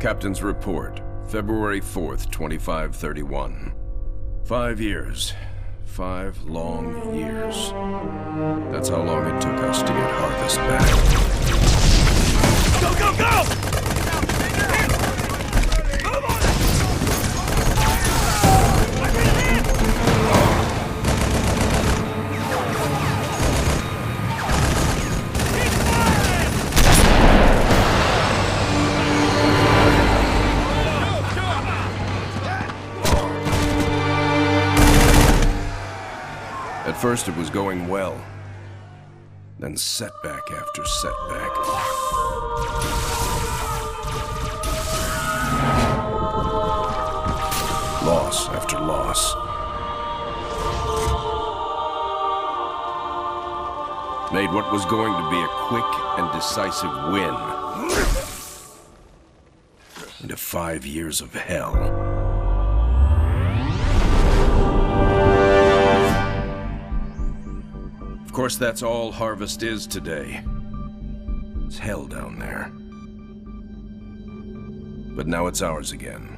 Captain's report, February 4th, 2531. 5 years. 5 long years. That's how long it took us to get Harvest back. Go, go, go! At first it was going well. Then setback after setback. Loss after loss. Made what was going to be a quick and decisive win into 5 years of hell. Of course, that's all Harvest is today. It's hell down there. But now it's ours again.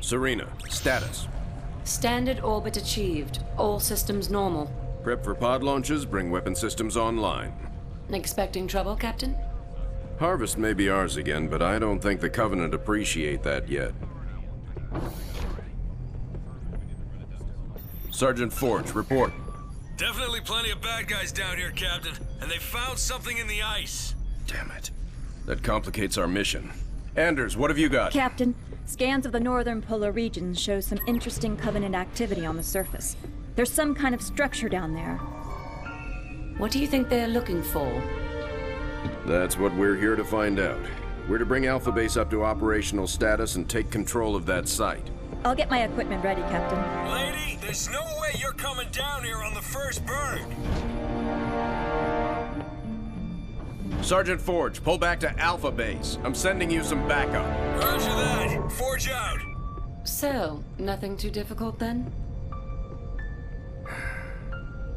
Serena, status. Standard orbit achieved. All systems normal. Prep for pod launches, bring weapon systems online. Expecting trouble, Captain? Harvest may be ours again, but I don't think the Covenant appreciate that yet. Sergeant Forge, report. Definitely plenty of bad guys down here, Captain. And they found something in the ice. Damn it. That complicates our mission. Anders, what have you got? Captain, scans of the northern polar regions show some interesting Covenant activity on the surface. There's some kind of structure down there. What do you think they're looking for? That's what we're here to find out. We're to bring Alpha Base up to operational status and take control of that site. I'll get my equipment ready, Captain. Lady, there's no way you're coming down here on the first bird. Sergeant Forge, pull back to Alpha Base. I'm sending you some backup. Roger that. Forge out. So, nothing too difficult then?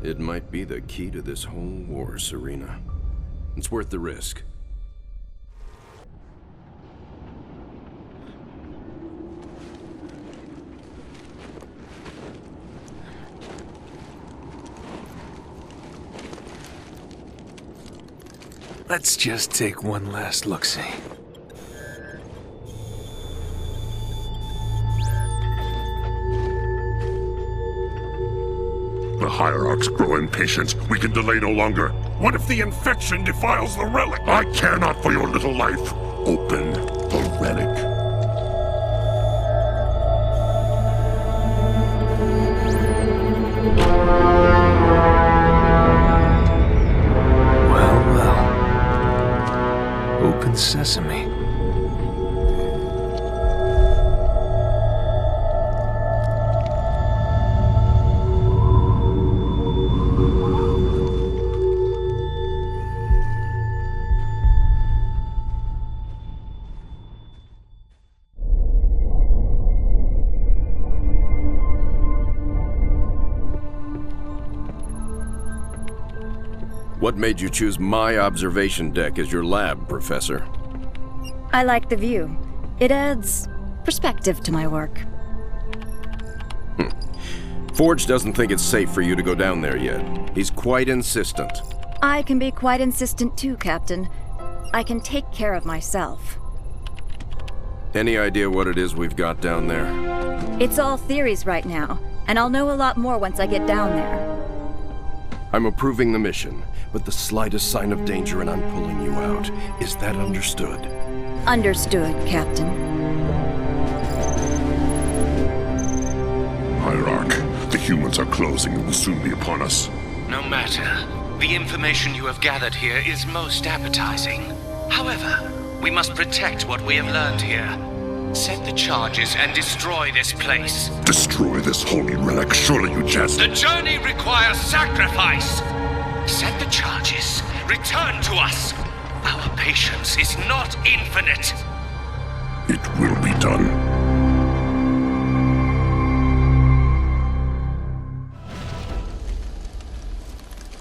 It might be the key to this whole war, Serena. It's worth the risk. Let's just take one last look-see. The Hierarchs grow impatient. We can delay no longer. What if the infection defiles the relic? I care not for your little life. Open the relic. Open sesame. What made you choose my observation deck as your lab, Professor? I like the view. It adds perspective to my work. Forge doesn't think it's safe for you to go down there yet. He's quite insistent. I can be quite insistent too, Captain. I can take care of myself. Any idea what it is we've got down there? It's all theories right now, and I'll know a lot more once I get down there. I'm approving the mission, but the slightest sign of danger and I'm pulling you out. Is that understood? Understood, Captain. Hierarch, the humans are closing and will soon be upon us. No matter. The information you have gathered here is most appetizing. However, we must protect what we have learned here. Set the charges and destroy this place. Destroy this holy relic, surely you jest. The journey requires sacrifice. Set the charges. Return to us. Our patience is not infinite. It will be done.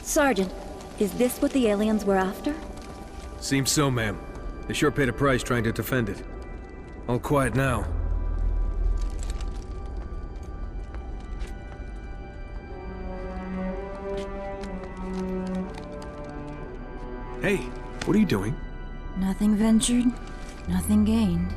Sergeant, is this what the aliens were after? Seems so, ma'am. They sure paid a price trying to defend it. All quiet now. Hey, what are you doing? Nothing ventured, nothing gained.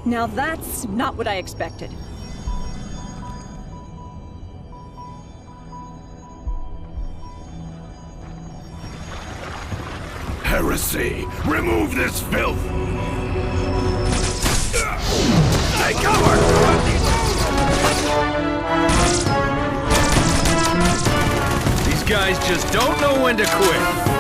Now that's not what I expected. Heresy! Remove this filth! Take cover! These guys just don't know when to quit.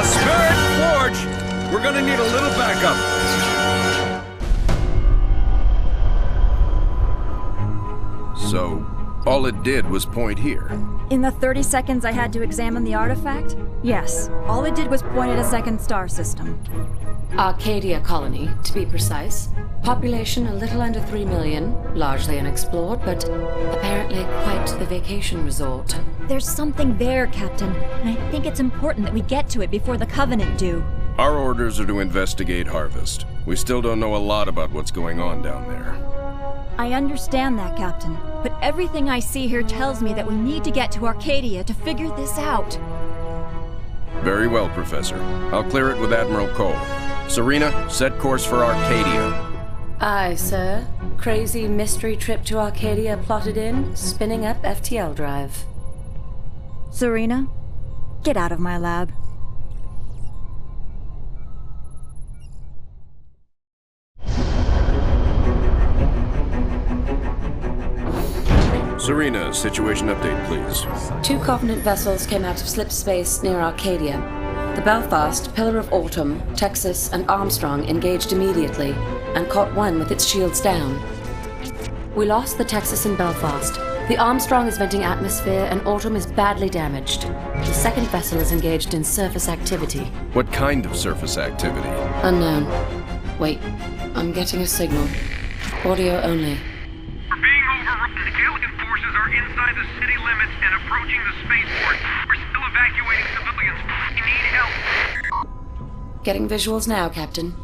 Spirit Forge! We're gonna need a little backup. So, all it did was point here. In the 30 seconds I had to examine the artifact, yes, all it did was point at a second star system. Arcadia colony, to be precise. Population a little under 3 million, largely unexplored, but apparently quite the vacation resort. There's something there, Captain, and I think it's important that we get to it before the Covenant do. Our orders are to investigate Harvest. We still don't know a lot about what's going on down there. I understand that, Captain, but everything I see here tells me that we need to get to Arcadia to figure this out. Very well, Professor. I'll clear it with Admiral Cole. Serena, set course for Arcadia. Aye, sir. Crazy mystery trip to Arcadia plotted in, spinning up FTL drive. Serena, get out of my lab. Serena, situation update, please. 2 Covenant vessels came out of slip space near Arcadia. The Belfast, Pillar of Autumn, Texas, and Armstrong engaged immediately and caught one with its shields down. We lost the Texas and Belfast. The Armstrong is venting atmosphere and Autumn is badly damaged. The second vessel is engaged in surface activity. What kind of surface activity? Unknown. Wait, I'm getting a signal. Audio only. We're being overrun. Alien forces are inside the city limits and approaching the spaceport. We're still evacuating civilians. We need help. Getting visuals now, Captain.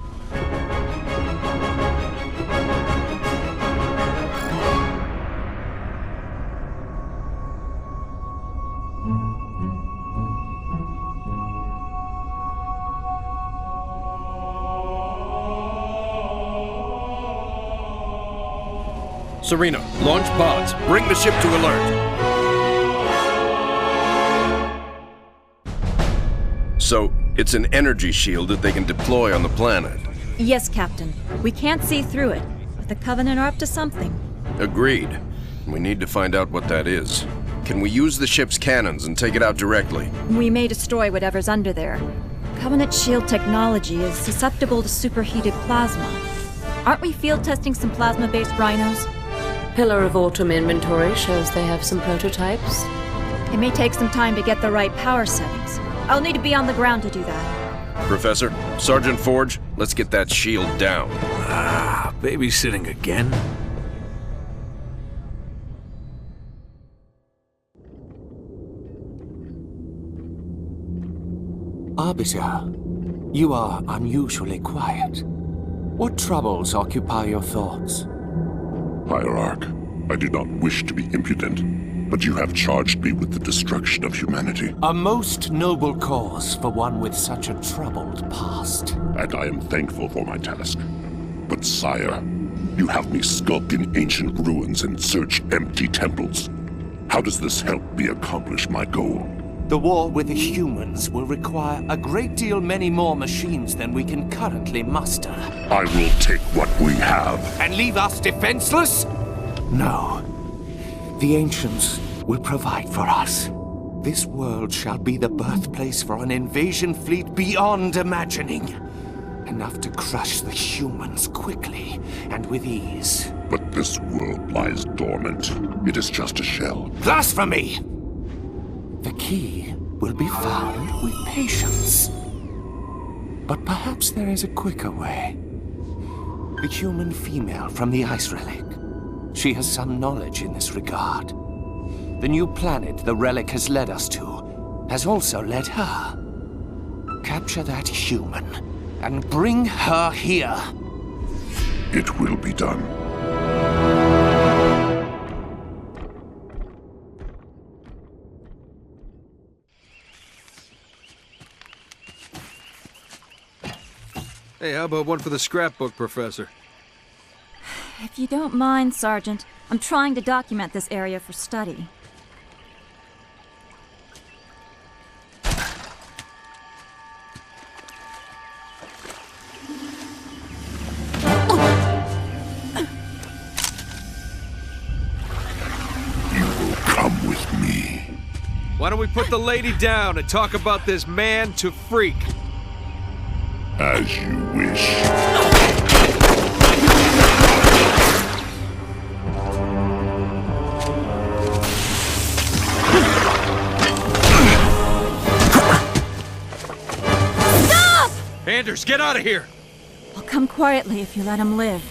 Serena, launch pods. Bring the ship to alert. So, it's an energy shield that they can deploy on the planet. Yes, Captain. We can't see through it, but the Covenant are up to something. Agreed. We need to find out what that is. Can we use the ship's cannons and take it out directly? We may destroy whatever's under there. Covenant shield technology is susceptible to superheated plasma. Aren't we field testing some plasma-based rhinos? Pillar of Autumn inventory shows they have some prototypes. It may take some time to get the right power settings. I'll need to be on the ground to do that. Professor, Sergeant Forge, let's get that shield down. Babysitting again? Arbiter, You are unusually quiet. What troubles occupy your thoughts? Hierarch, I do not wish to be impudent, but you have charged me with the destruction of humanity. A most noble cause for one with such a troubled past. And I am thankful for my task. But sire, you have me skulk in ancient ruins and search empty temples. How does this help me accomplish my goal? The war with the humans will require a great deal many more machines than we can currently muster. I will take what we have. And leave us defenseless? No. The ancients will provide for us. This world shall be the birthplace for an invasion fleet beyond imagining. Enough to crush the humans quickly and with ease. But this world lies dormant. It is just a shell. Blasphemy! The key will be found with patience. But perhaps there is a quicker way. The human female from the Ice Relic. She has some knowledge in this regard. The new planet the relic has led us to has also led her. Capture that human and bring her here. It will be done. Hey, how about one for the scrapbook, Professor? If you don't mind, Sergeant, I'm trying to document this area for study. You will come with me. Why don't we put the lady down and talk about this man to freak? As you wish. Stop! Anders, get out of here! I'll come quietly if you let him live.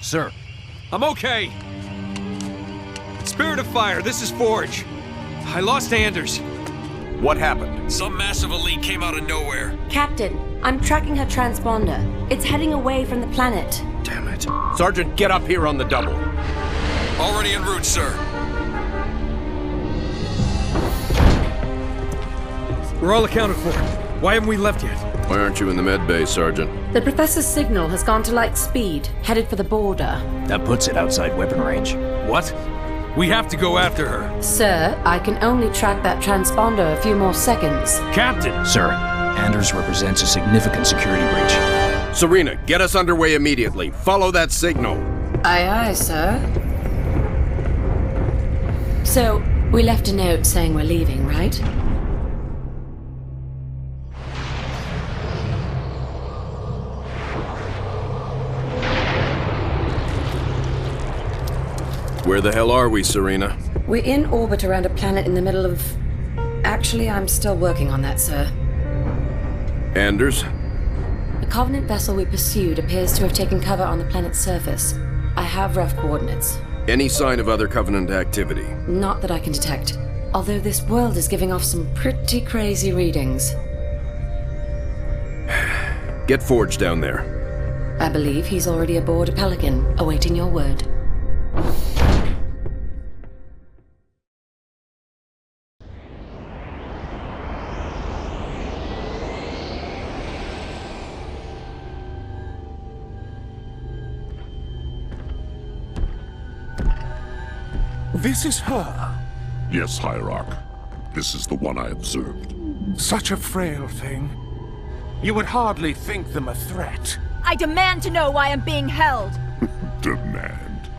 Sir. I'm okay. Spirit of Fire, this is Forge. I lost Anders. What happened? Some massive elite came out of nowhere. Captain, I'm tracking her transponder. It's heading away from the planet. Damn it. Sergeant, get up here on the double. Already en route, sir. We're all accounted for. Why haven't we left yet? Why aren't you in the med bay, Sergeant? The Professor's signal has gone to light speed, headed for the border. That puts it outside weapon range. What? We have to go after her. Sir, I can only track that transponder a few more seconds. Captain! Sir, Anders represents a significant security breach. Serena, get us underway immediately. Follow that signal. Aye, aye, sir. So, we left a note saying we're leaving, right? Where the hell are we, Serena? We're in orbit around a planet in the middle of... Actually, I'm still working on that, sir. Anders? The Covenant vessel we pursued appears to have taken cover on the planet's surface. I have rough coordinates. Any sign of other Covenant activity? Not that I can detect. Although this world is giving off some pretty crazy readings. Get Forge down there. I believe he's already aboard a Pelican, awaiting your word. This is her? Yes, Hierarch. This is the one I observed. Such a frail thing. You would hardly think them a threat. I demand to know why I'm being held. Demand.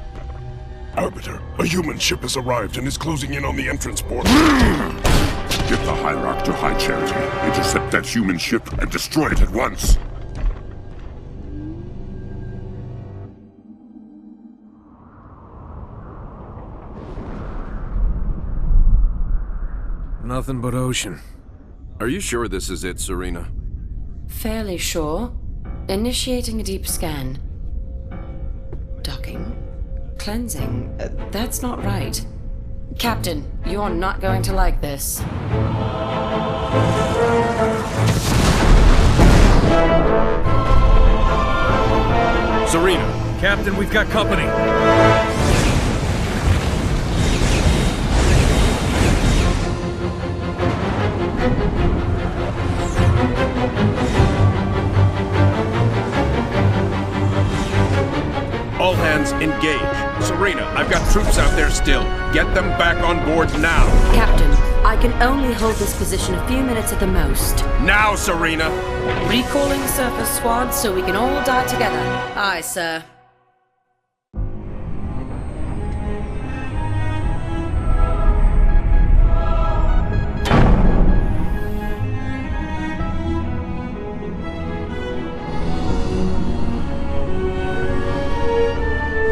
Arbiter, a human ship has arrived and is closing in on the entrance port. Get the Hierarch to High Charity, intercept that human ship, and destroy it at once. Nothing but ocean. Are you sure this is it, Serena? Fairly sure. Initiating a deep scan. Docking. Cleansing. That's not right. Captain, you're not going to like this. Serena! Captain, we've got company. All hands engage. Serena, I've got troops out there still. Get them back on board now. Captain, I can only hold this position a few minutes at the most. Now, Serena! Recalling surface squad so we can all die together. Aye, sir.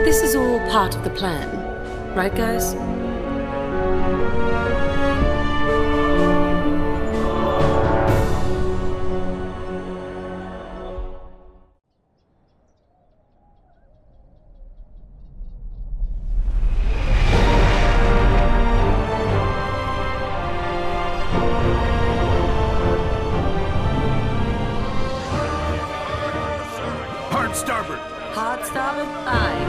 This is all part of the plan, right, guys? Hard starboard! Hard starboard? Aye.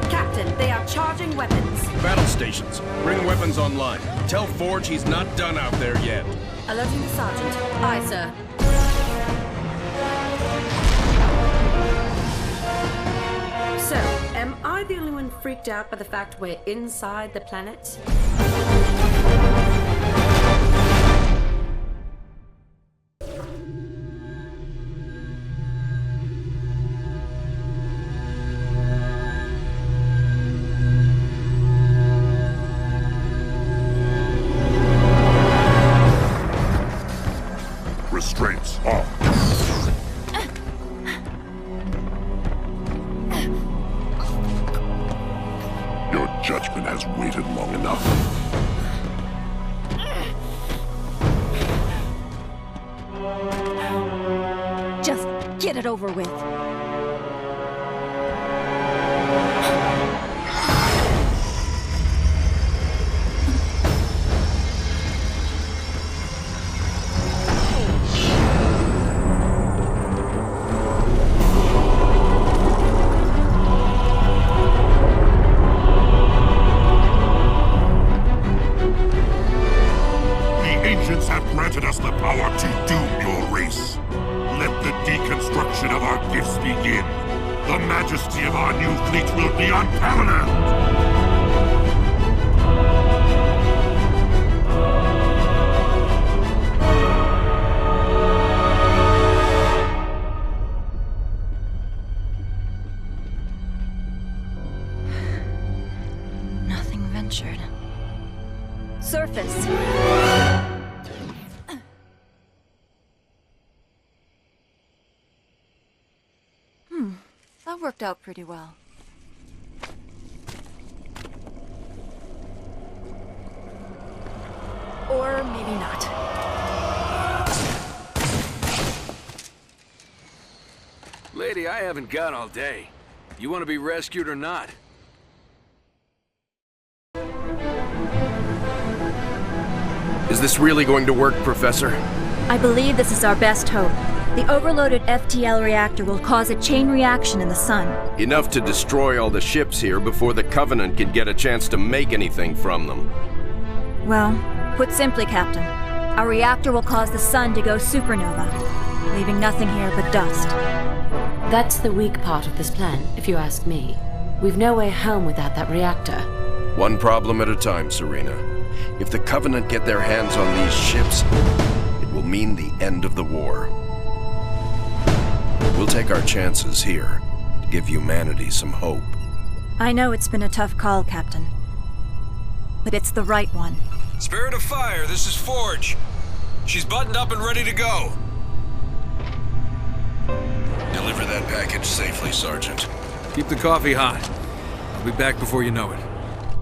Captain, they are charging weapons. Battle stations, bring weapons online. Tell Forge he's not done out there yet. Alerting the sergeant. Aye, sir. So, am I the only one freaked out by the fact we're inside the planet? Restraints off. Your judgment has waited long enough. Just get it over with. Granted us the power to doom your race. Let the deconstruction of our gifts begin. The majesty of our new fleet will be unparalleled. Nothing ventured. Surface. That worked out pretty well. Or maybe not. Lady, I haven't got all day. You want to be rescued or not? Is this really going to work, Professor? I believe this is our best hope. The overloaded FTL reactor will cause a chain reaction in the sun. Enough to destroy all the ships here before the Covenant can get a chance to make anything from them. Well, put simply, Captain, our reactor will cause the sun to go supernova, leaving nothing here but dust. That's the weak part of this plan, if you ask me. We've no way home without that reactor. One problem at a time, Serena. If the Covenant get their hands on these ships, it will mean the end of the war. We'll take our chances here to give humanity some hope. I know it's been a tough call, Captain. But it's the right one. Spirit of Fire, this is Forge. She's buttoned up and ready to go. Deliver that package safely, Sergeant. Keep the coffee hot. I'll be back before you know it.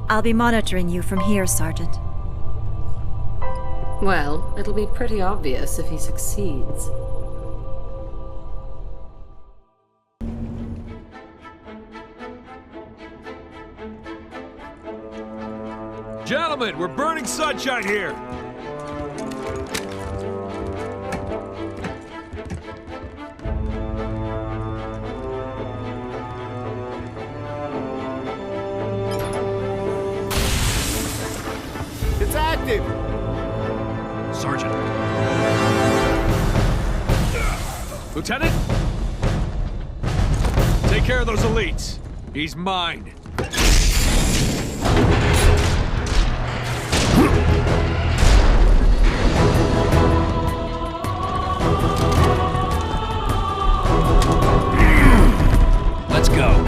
I'll be monitoring you from here, Sergeant. Well, it'll be pretty obvious if he succeeds. Gentlemen, we're burning sunshine here! It's active! Sergeant. Lieutenant? Take care of those elites. He's mine. Let's go.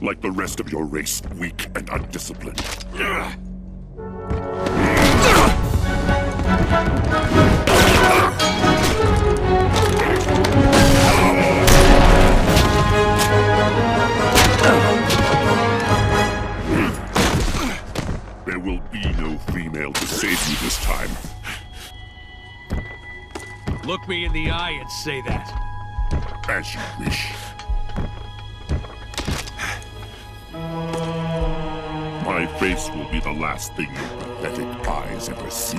Like the rest of your race, weak and undisciplined. There will be no female to save you this time. Look me in the eye and say that. As you wish. My face will be the last thing your pathetic eyes ever see.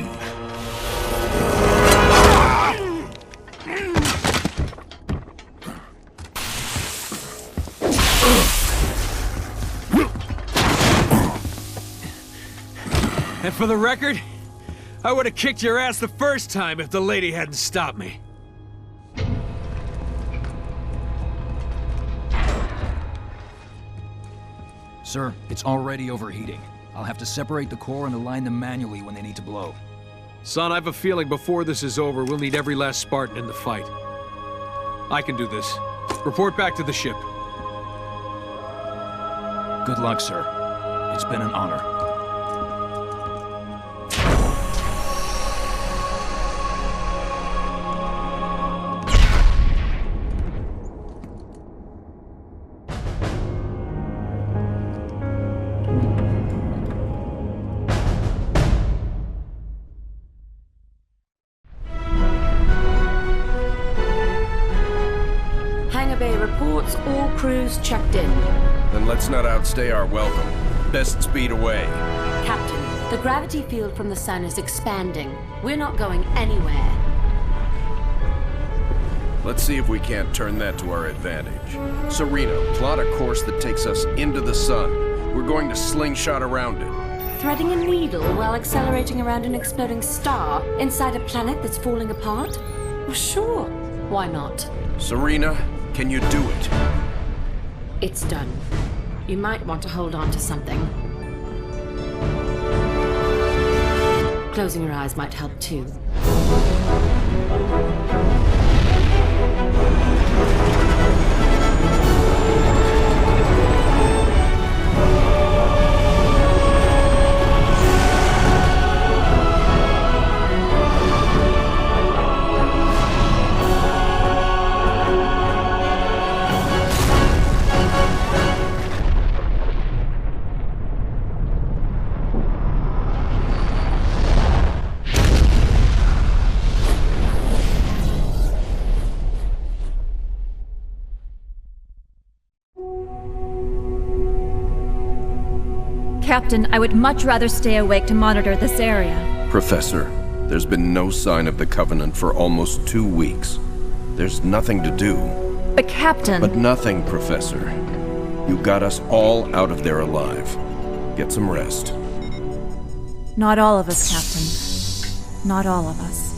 And for the record, I would have kicked your ass the first time if the lady hadn't stopped me. Sir, it's already overheating. I'll have to separate the core and align them manually when they need to blow. Son, I have a feeling before this is over, we'll need every last Spartan in the fight. I can do this. Report back to the ship. Good luck, sir. It's been an honor. Reports all crews checked in. Then let's not outstay our welcome. Best speed away. Captain, the gravity field from the sun is expanding. We're not going anywhere. Let's see if we can't turn that to our advantage. Serena, plot a course that takes us into the sun. We're going to slingshot around it. Threading a needle while accelerating around an exploding star inside a planet that's falling apart? Well, sure. Why not? Serena, can you do it? It's done. You might want to hold on to something. Closing your eyes might help too. Captain, I would much rather stay awake to monitor this area. Professor, there's been no sign of the Covenant for almost 2 weeks. There's nothing to do. But Captain... But nothing, Professor. You got us all out of there alive. Get some rest. Not all of us, Captain. Not all of us.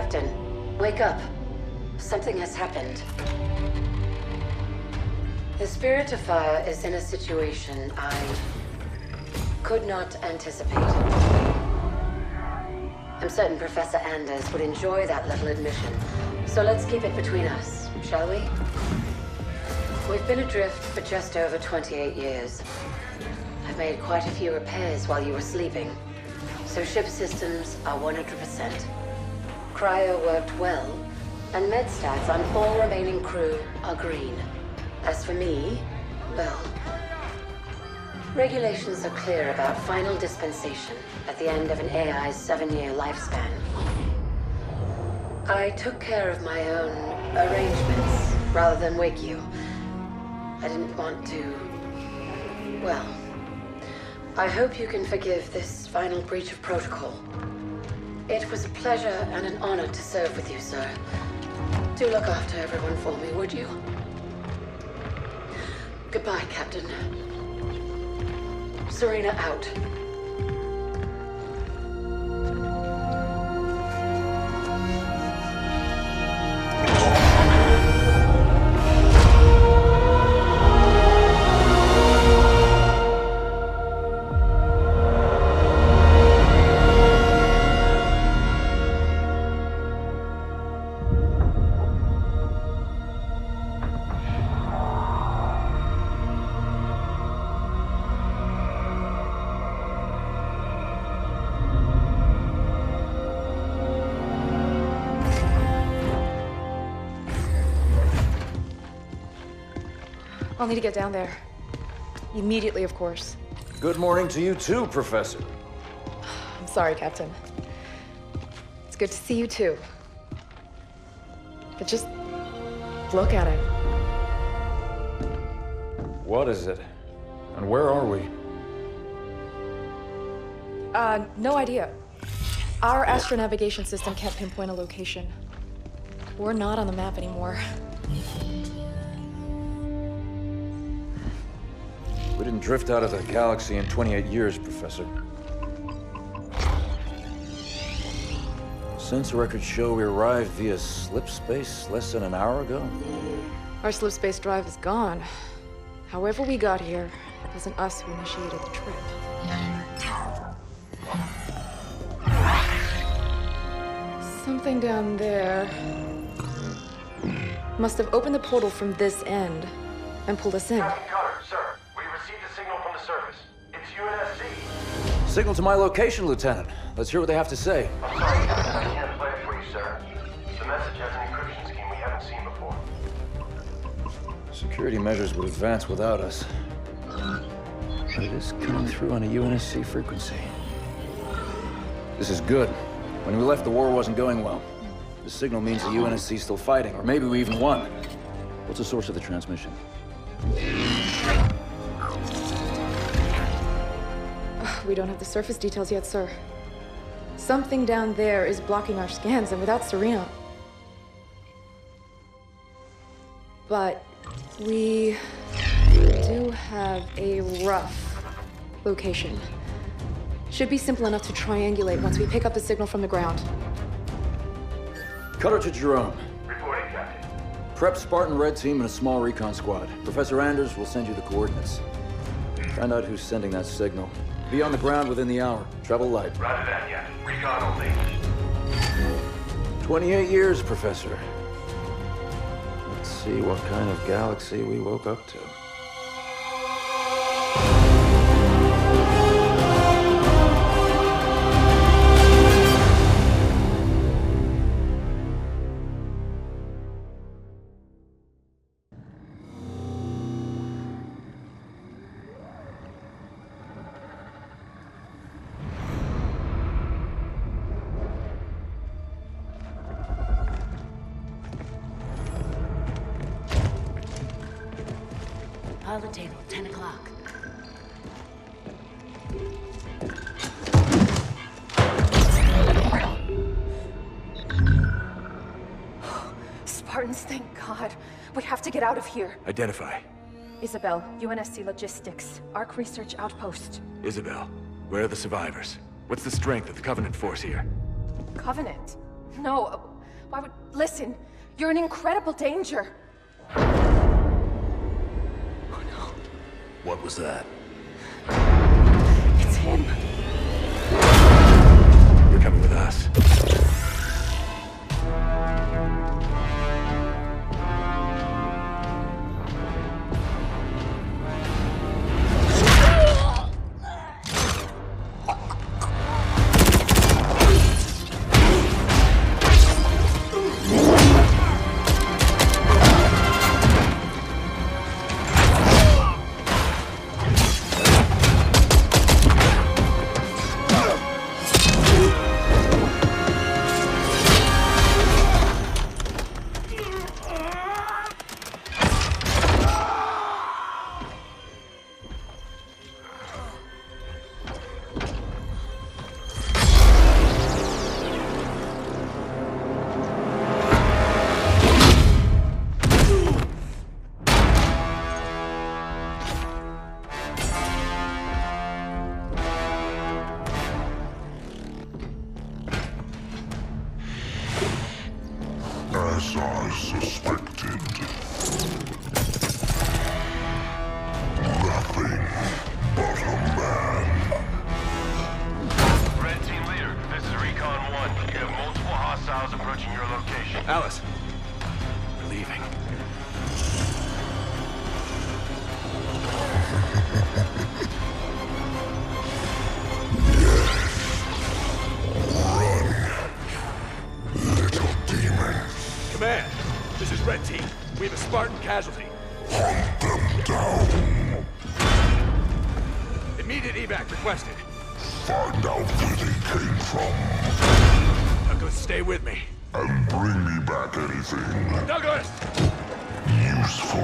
Captain, wake up. Something has happened. The Spirit of Fire is in a situation I could not anticipate. I'm certain Professor Anders would enjoy that little admission. So let's keep it between us, shall we? We've been adrift for just over 28 years. I've made quite a few repairs while you were sleeping. So ship systems are 100%. Cryo worked well, and med stats on all remaining crew are green. As for me, well, regulations are clear about final dispensation at the end of an AI's 7-year lifespan. I took care of my own arrangements rather than wake you. I didn't want to... well, I hope you can forgive this final breach of protocol. It was a pleasure and an honor to serve with you, sir. Do look after everyone for me, would you? Goodbye, Captain. Serena out. I'll need to get down there. Immediately, of course. Good morning to you too, Professor. I'm sorry, Captain. It's good to see you too. But just look at it. What is it? And where are we? No idea. Our astronavigation system can't pinpoint a location. We're not on the map anymore. We didn't drift out of the galaxy in 28 years, Professor. Since records show we arrived via slip space less than an hour ago. Our slip space drive is gone. However we got here, it wasn't us who initiated the trip. Something down there must have opened the portal from this end and pulled us in. Captain Cutter, sir. We received a signal from the surface. It's UNSC. Signal to my location, Lieutenant. Let's hear what they have to say. I'm sorry, Captain. I can't play it for you, sir. The message has an encryption scheme we haven't seen before. Security measures would advance without us. But it is coming through on a UNSC frequency. This is good. When we left, the war wasn't going well. The signal means the UNSC's still fighting, or maybe we even won. What's the source of the transmission? We don't have the surface details yet, sir. Something down there is blocking our scans, and without Serena... But we do have a rough location. Should be simple enough to triangulate once we pick up the signal from the ground. Cutter to Jerome. Reporting, Captain. Prep Spartan Red Team and a small recon squad. Professor Anders will send you the coordinates. Find out who's sending that signal. Be on the ground within the hour. Travel light. Roger that, Captain. Recon only. 28 years, Professor. Let's see what kind of galaxy we woke up to. Pilot table, 10 o'clock. Spartans, thank God. We have to get out of here. Identify. Isabel, UNSC Logistics, Arc Research Outpost. Isabel, where are the survivors? What's the strength of the Covenant force here? Covenant? No, Why would... Listen, you're in incredible danger. What was that? It's him. You're coming with us. As I suspected. Nothing but a man. Red Team Leader, this is Recon 1. You have multiple hostiles approaching your location. Alice. We're leaving. Command, this is Red Team. We have a Spartan casualty. Hunt them down. Immediate evac requested. Find out where they came from. Douglas, stay with me. And bring me back anything Douglas! useful.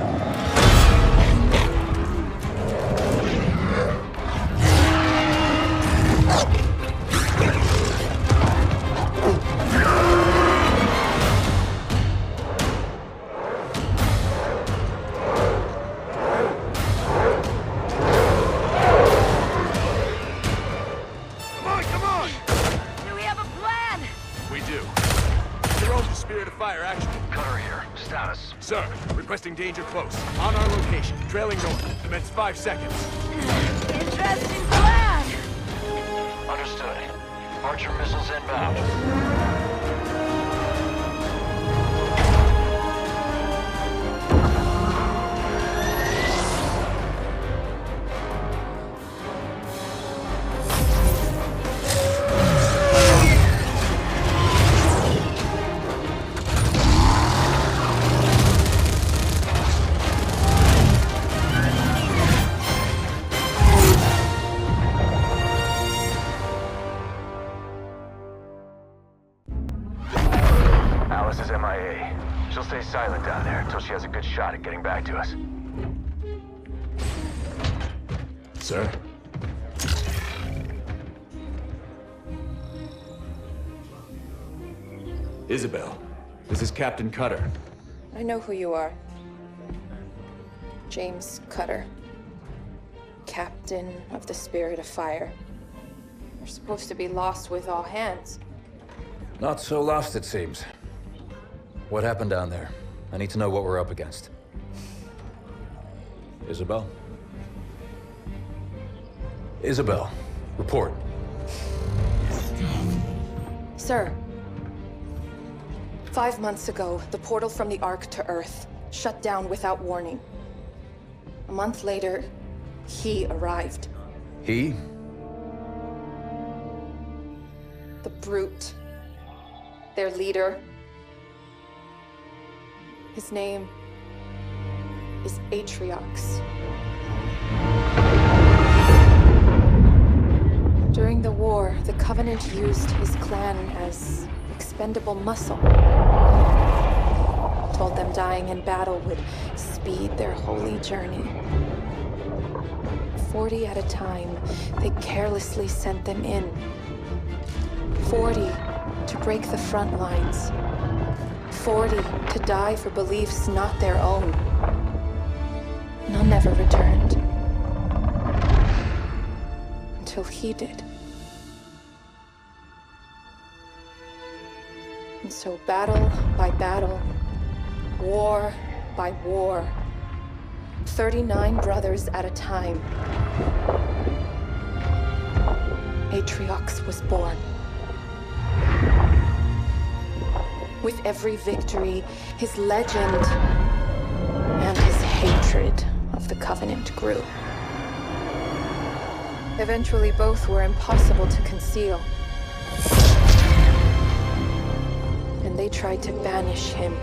Come on! Do we have a plan? We do. Your own Spirit of Fire action. Cutter here. Status. Sir, requesting danger close. On our location, trailing north. Commence 5 seconds. Interesting plan. Understood. Archer missiles inbound. Alice is MIA. She'll stay silent down there until she has a good shot at getting back to us. Sir? Isabel, this is Captain Cutter. I know who you are. James Cutter. Captain of the Spirit of Fire. You're supposed to be lost with all hands. Not so lost, it seems. What happened down there? I need to know what we're up against. Isabel? Isabel, report. Sir. 5 months ago, the portal from the Ark to Earth shut down without warning. A month later, he arrived. He? The Brute. Their leader. His name is Atriox. During the war, the Covenant used his clan as expendable muscle. Told them dying in battle would speed their holy journey. 40 at a time, they carelessly sent them in. 40 to break the front lines. 40 to die for beliefs not their own. None ever returned. Until he did. And so battle by battle, war by war, 39 brothers at a time, Atriox was born. With every victory, his legend and his hatred of the Covenant grew. Eventually, both were impossible to conceal. And they tried to banish him.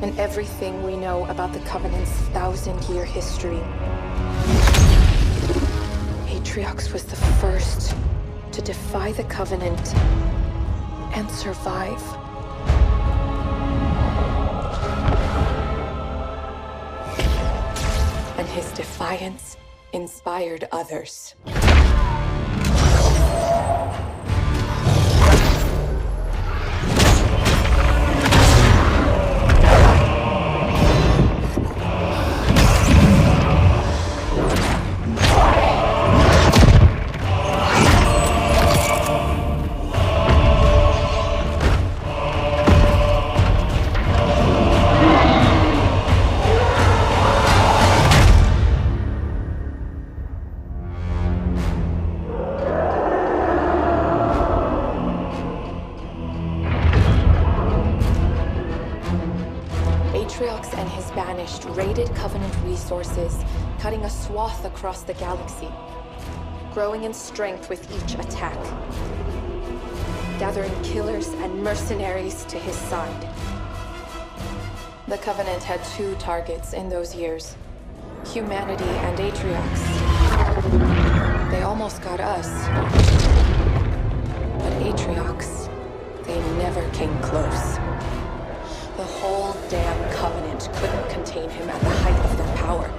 And everything we know about the Covenant's 1,000-year history. Atriox was the first to defy the Covenant and survive. And his defiance inspired others. Atriox and his Banished raided Covenant resources, cutting a swath across the galaxy, growing in strength with each attack, gathering killers and mercenaries to his side. The Covenant had two targets in those years, humanity and Atriox. They almost got us, but Atriox, they never came close. The whole damn Covenant couldn't contain him at the height of their power.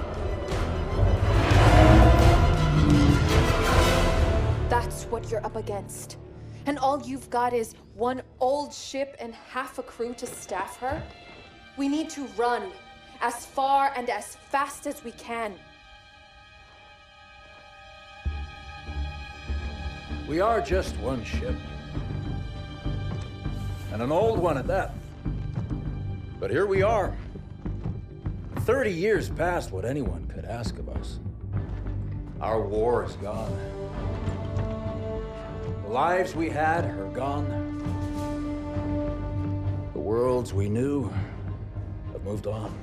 That's what you're up against. And all you've got is one old ship and half a crew to staff her? We need to run as far and as fast as we can. We are just one ship. And an old one at that. But here we are. 30 years past what anyone could ask of us. Our war is gone. The lives we had are gone. The worlds we knew have moved on.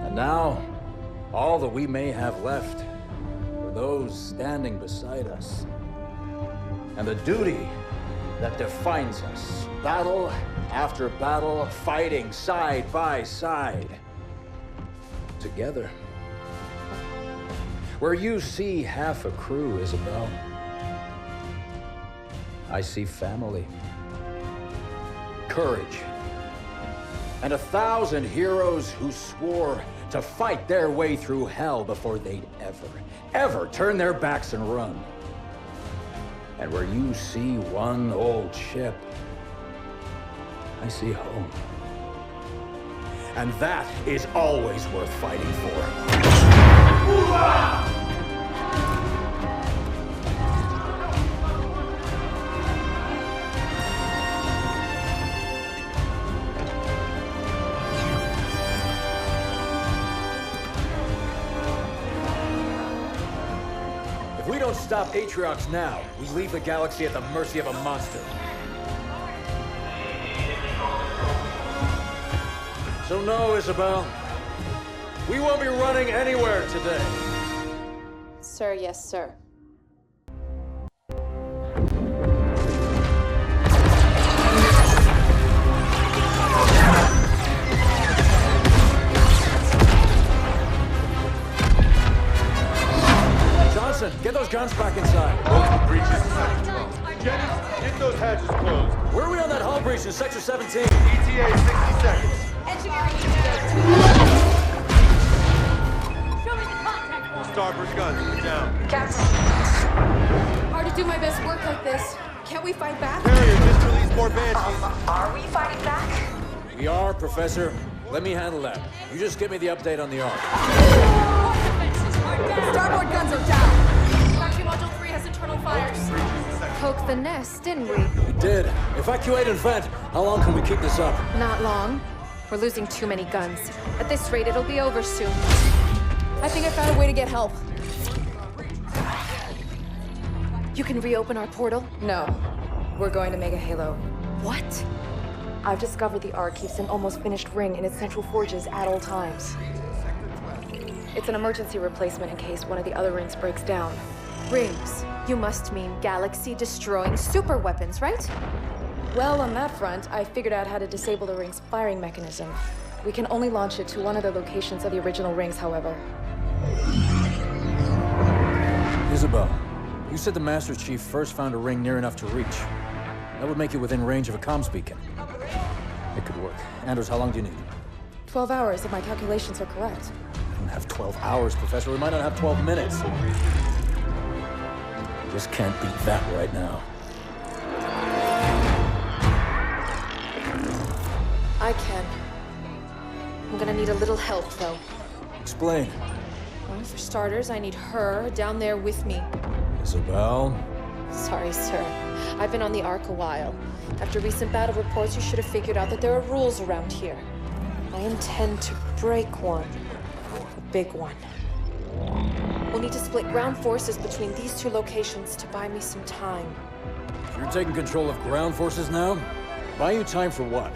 And now, all that we may have left are those standing beside us. And the duty that defines us. Battle after battle, fighting side by side. Together. Where you see half a crew, Isabel, I see family. Courage. And 1,000 heroes who swore to fight their way through hell before they'd ever turn their backs and run. And where you see one old ship, I see home. And that is always worth fighting for. Hoorah! If we don't stop Atriox now, we leave the galaxy at the mercy of a monster. So no, Isabel. We won't be running anywhere today. Sir, yes, sir. Johnson, get those guns back inside. Multiple breaches in Sector 12. Jennings, get those hatches closed. Where are we on that hull breach in Sector 17? ETA 60 seconds. Engineering Show me the contact point. Starboard guns, down. Captain. Hard to do my best work like this. Can't we fight back? Carrier, just release more banshees. Are we fighting back? We are, Professor. Let me handle that. You just give me the update on the Ark. Starboard guns are down. Factory Module 3 has internal fires. Breaches in Sector poked the nest, didn't we? We did. Evacuate and vent. How long can we keep this up? Not long. We're losing too many guns. At this rate, it'll be over soon. I think I found a way to get help. You can reopen our portal? No. We're going to Mega Halo. What? I've discovered the Ark keeps an almost finished ring in its central forges at all times. It's an emergency replacement in case one of the other rings breaks down. Rings? You must mean galaxy-destroying super weapons, right? Well, on that front, I figured out how to disable the ring's firing mechanism. We can only launch it to one of the locations of the original rings, however. Isabel, you said the Master Chief first found a ring near enough to reach. That would make it within range of a comms beacon. It could work. Anders, how long do you need? 12 hours, if my calculations are correct. We don't have 12 hours, Professor. We might not have 12 minutes. Just can't beat that right now. I can. I'm gonna need a little help, though. Explain. Well, for starters, I need her down there with me. Isabel? Sorry, sir. I've been on the Ark a while. After recent battle reports, you should have figured out that there are rules around here. I intend to break one. A big one. We'll need to split ground forces between these two locations to buy me some time. You're taking control of ground forces now? Buy you time for what?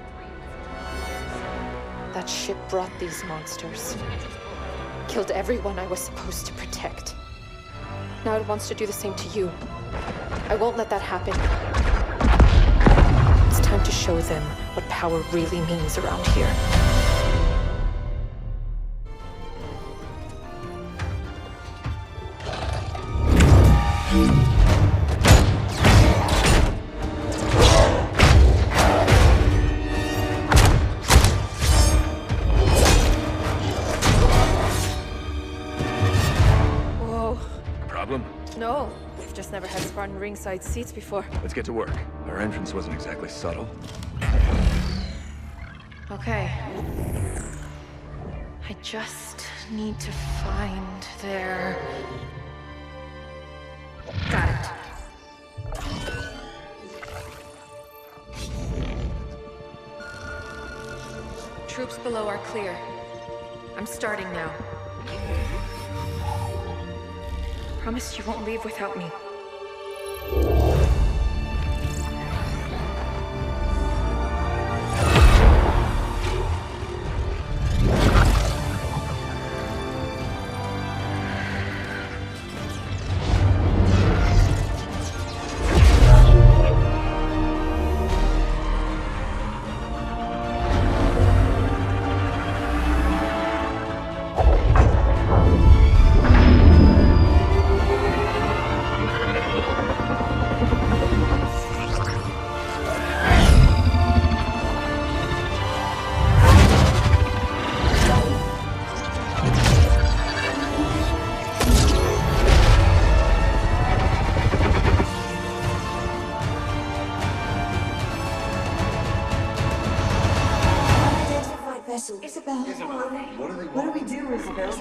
That ship brought these monsters. Killed everyone I was supposed to protect. Now it wants to do the same to you. I won't let that happen. It's time to show them what power really means around here. No, we've just never had Spartan ringside seats before. Let's get to work. Our entrance wasn't exactly subtle. Okay. I just need to find their... Got it. Troops below are clear. I'm starting now. Promise you won't leave without me. Isabel, what do we do, Isabel?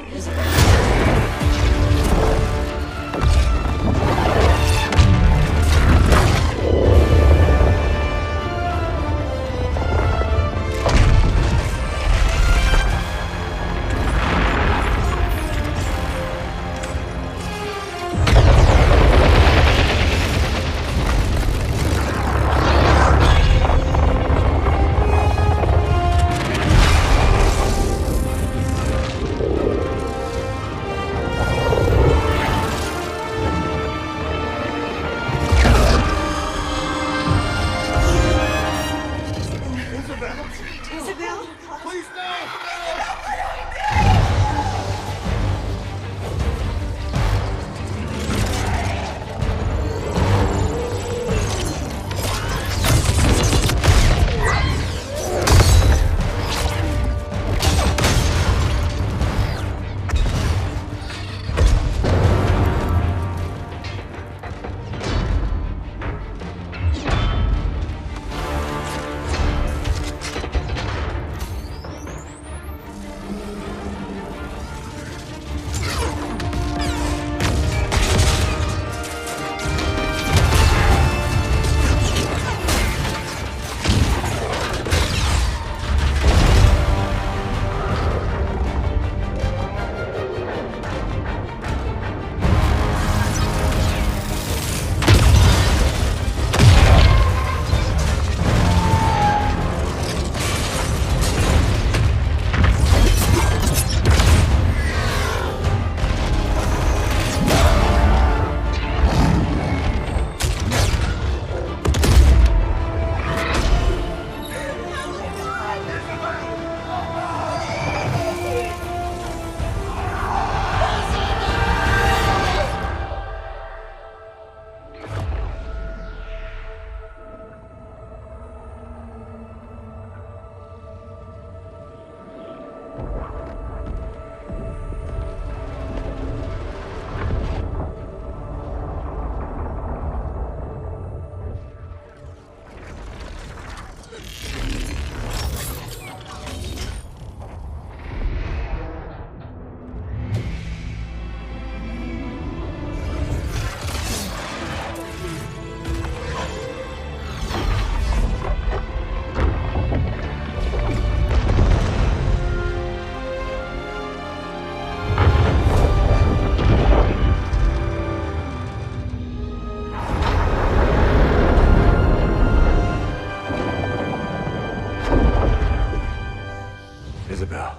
Isabel.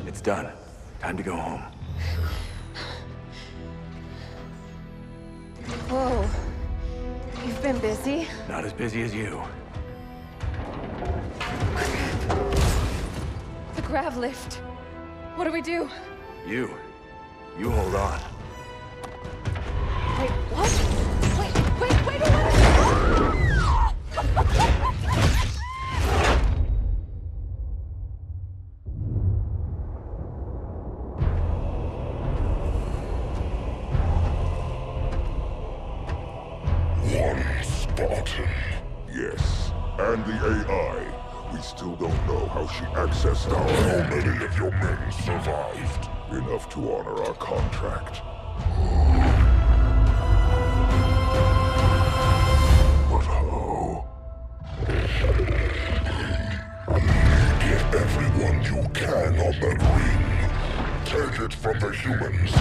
It's done. Time to go home. Whoa. You've been busy? Not as busy as you. The grav lift. What do we do? You hold on. Wait, what? Wait a minute! One Spartan. Yes, and the AI. We still don't know how she accessed How many of your men survived? Enough to honor our contract. But how? Get everyone you can on that ring. Take it from the humans.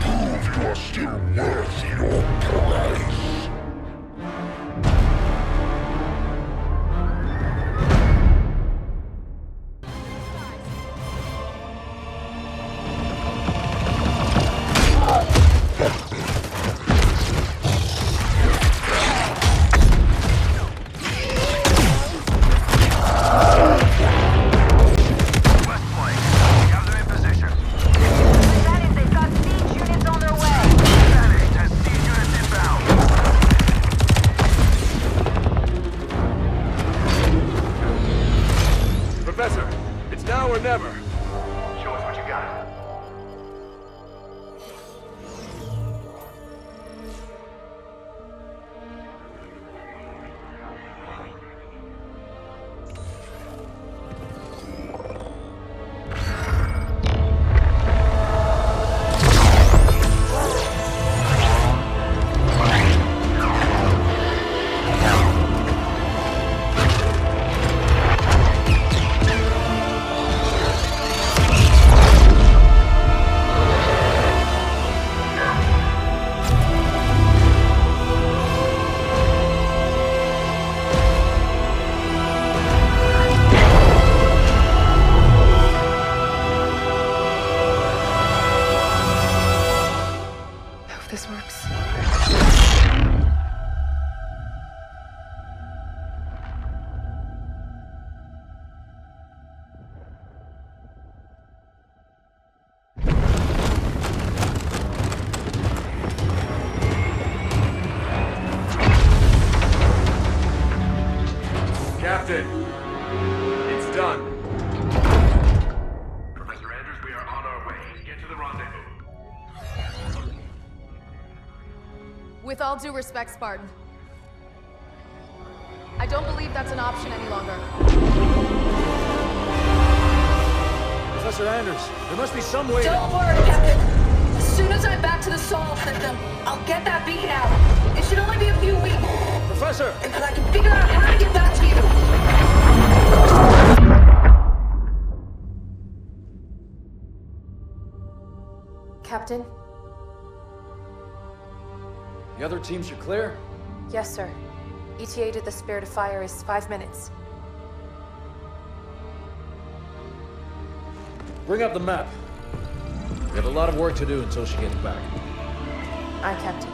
Prove you are still worth your price. Professor, it's now or never. Show us what you got. This works. Captain, it's done. Professor Andrews, we are on our way. Get to the rendezvous. With all due respect, Spartan, I don't believe that's an option any longer. Professor Anders, there must be some way. Don't worry, Captain. As soon as I'm back to the Sol system, I'll get that beacon out. It should only be a few weeks. Professor! And then I can figure out how to get back to you. Captain? The other teams are clear? Yes, sir. ETA to the Spirit of Fire is 5 minutes. Bring up the map. We have a lot of work to do until she gets back. Aye, Captain.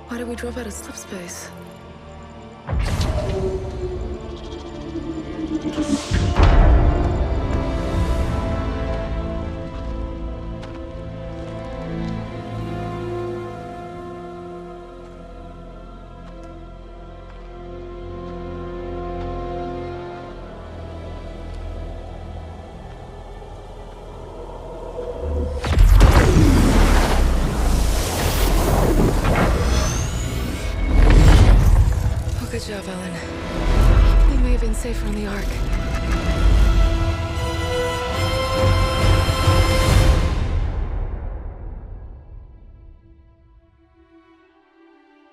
Why did we drop out of slip space? Good job, Ellen. We may have been safer on the Ark.